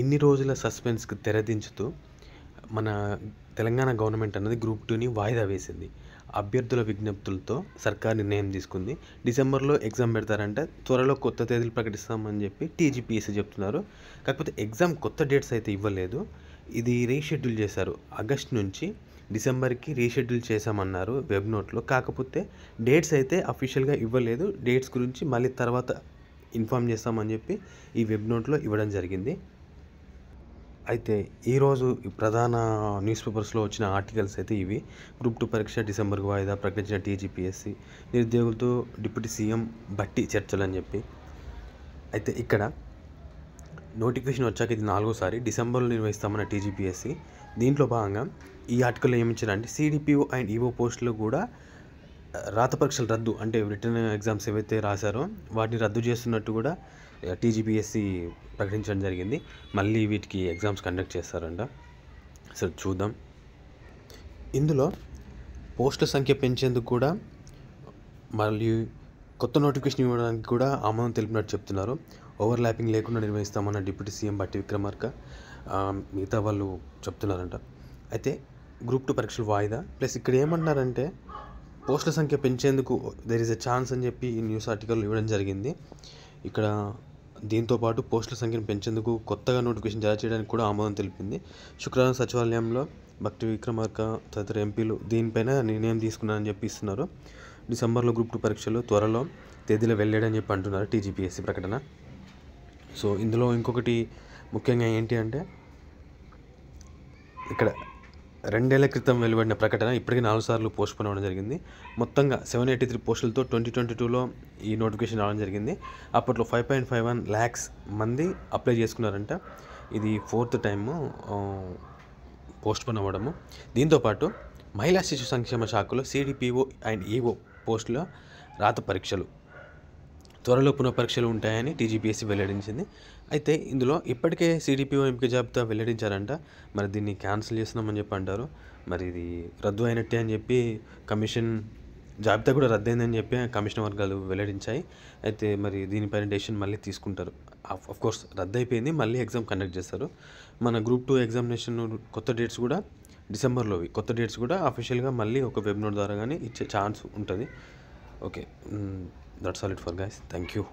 ఇన్ని రోజుల సస్పెన్స్‌కి తెరదించుతూ మన తెలంగాణ గవర్నమెంట్ అన్నది గ్రూప్ 2ని వాయిదా వేసింది. అభ్యర్థుల విజ్ఞప్తులతో సర్కార్ నిర్ణయం తీసుకుంది. డిసెంబర్‌లో ఎగ్జామ్ పెడతారంట. త్వరలో కొత్త తేదీలు ప్రకటిస్తామని చెప్పి టీజీపీఎస్సీ చెప్తున్నారు. కాకపోతే ఎగ్జామ్ కొత్త డేట్స్ అయితే ఇవ్వలేదు. ఇది రీషెడ్యూల్ చేశారు. ఆగస్ట్ నుంచి డిసెంబర్‌కి రీషెడ్యూల్ చేశామన్నారు వెబ్ నోట్‌లో. కాకపోతే డేట్స్ అయితే అఫీషియల్‌గా ఇవ్వలేదు. డేట్స్ గురించి మళ్ళీ తర్వాత ఇన్ఫార్మ్ చేస్తామని చెప్పి ఈ వెబ్ నోట్‌లో ఇవ్వడం జరిగింది. అయితే ఈరోజు ప్రధాన న్యూస్ పేపర్స్లో వచ్చిన ఆర్టికల్స్ అయితే ఇవి. గ్రూప్ 2 పరీక్ష డిసెంబర్కి వాయిదా ప్రకటించిన టీజీపీఎస్సీ, నిరుద్యోగులతో డిప్యూటీ సీఎం భట్టి చర్చలు అని చెప్పి. అయితే ఇక్కడ నోటిఫికేషన్ వచ్చాక ఇది 4వసారి డిసెంబర్లో నిర్వహిస్తామన్న టీజీపీఎస్సీ. దీంట్లో భాగంగా ఈ ఆర్టికల్లో ఏమిచ్చారంటే సిడిపిఓ అండ్ ఈఓ పోస్టులు కూడా రాత పరీక్షలు రద్దు, అంటే రిటర్న్ ఎగ్జామ్స్ ఏవైతే రాశారో వాటిని రద్దు చేస్తున్నట్టు కూడా టీజీపీఎస్సీ ప్రకటించడం జరిగింది. మళ్ళీ వీటికి ఎగ్జామ్స్ కండక్ట్ చేస్తారంట. అసలు చూద్దాం. ఇందులో పోస్టుల సంఖ్య పెంచేందుకు కూడా మళ్ళీ కొత్త నోటిఫికేషన్ ఇవ్వడానికి కూడా ఆమోదం తెలిపినట్టు చెప్తున్నారు. ఓవర్లాపింగ్ లేకుండా నిర్వహిస్తామన్న డిప్యూటీ సీఎం భట్టి విక్రమార్క మిగతా వాళ్ళు చెప్తున్నారంట. అయితే గ్రూప్ 2 పరీక్షలు వాయిదా ప్లస్ ఇక్కడ ఏమంటున్నారంటే పోస్టుల సంఖ్య పెంచేందుకు దెర్ ఈజ్ ఎ ఛాన్స్ అని చెప్పి ఈ న్యూస్ ఆర్టికల్ ఇవ్వడం జరిగింది. ఇక్కడ దీంతోపాటు పోస్టుల సంఖ్యను పెంచేందుకు కొత్తగా నోటిఫికేషన్ జారీ చేయడానికి కూడా ఆమోదం తెలిపింది. శుక్రవారం సచివాలయంలో భట్టి విక్రమార్క తదితర ఎంపీలు దీనిపైన నిర్ణయం తీసుకున్నారని చెప్పి ఇస్తున్నారు. డిసెంబర్లో గ్రూప్ 2 పరీక్షలు త్వరలో తేదీలో వెళ్ళాడని చెప్పి అంటున్నారు టీజీపీఎస్సీ ప్రకటన. సో ఇందులో ఇంకొకటి ముఖ్యంగా ఏంటి అంటే ఇక్కడ 2 ఏళ్ల క్రితం వెలువడిన ప్రకటన ఇప్పటికీ 4 సార్లు పోస్ట్పోన్ అవ్వడం జరిగింది. మొత్తంగా 783 పోస్టులతో 2022లో ఈ నోటిఫికేషన్ రావడం జరిగింది. అప్పట్లో 5.51 lakhs మంది అప్లై చేసుకున్నారంట. ఇది 4th టైము పోస్ట్పోన్ అవ్వడము. దీంతోపాటు మహిళా శిశు సంక్షేమ శాఖలో సిడిపిఓ అండ్ ఈఓ పోస్టుల రాత పరీక్షలు త్వరలో పునఃపరీక్షలు ఉంటాయని టీజీపీఎస్సీ వెల్లడించింది. అయితే ఇందులో ఇప్పటికే సిడిపిఓ ఎంపిక జాబితా వెల్లడించారంట. మరి దీన్ని క్యాన్సిల్ చేస్తున్నామని చెప్పి అంటారు. మరి ఇది రద్దు అయినట్టే అని చెప్పి కమిషన్ జాబితా కూడా రద్దయిందని చెప్పి కమిషన్ వర్గాలు వెల్లడించాయి. అయితే మరి దీనిపైన డెసిషన్ మళ్ళీ తీసుకుంటారు. కోర్స్ రద్దు అయిపోయింది, మళ్ళీ ఎగ్జామ్ కండక్ట్ చేస్తారు. మన గ్రూప్ 2 ఎగ్జామినేషన్ కొత్త డేట్స్ కూడా డిసెంబర్లోవి కొత్త డేట్స్ కూడా అఫీషియల్గా మళ్ళీ ఒక వెబ్ నోట్ ద్వారా కానీ ఇచ్చే ఛాన్స్ ఉంటుంది. Okay, that's all it for guys. Thank you.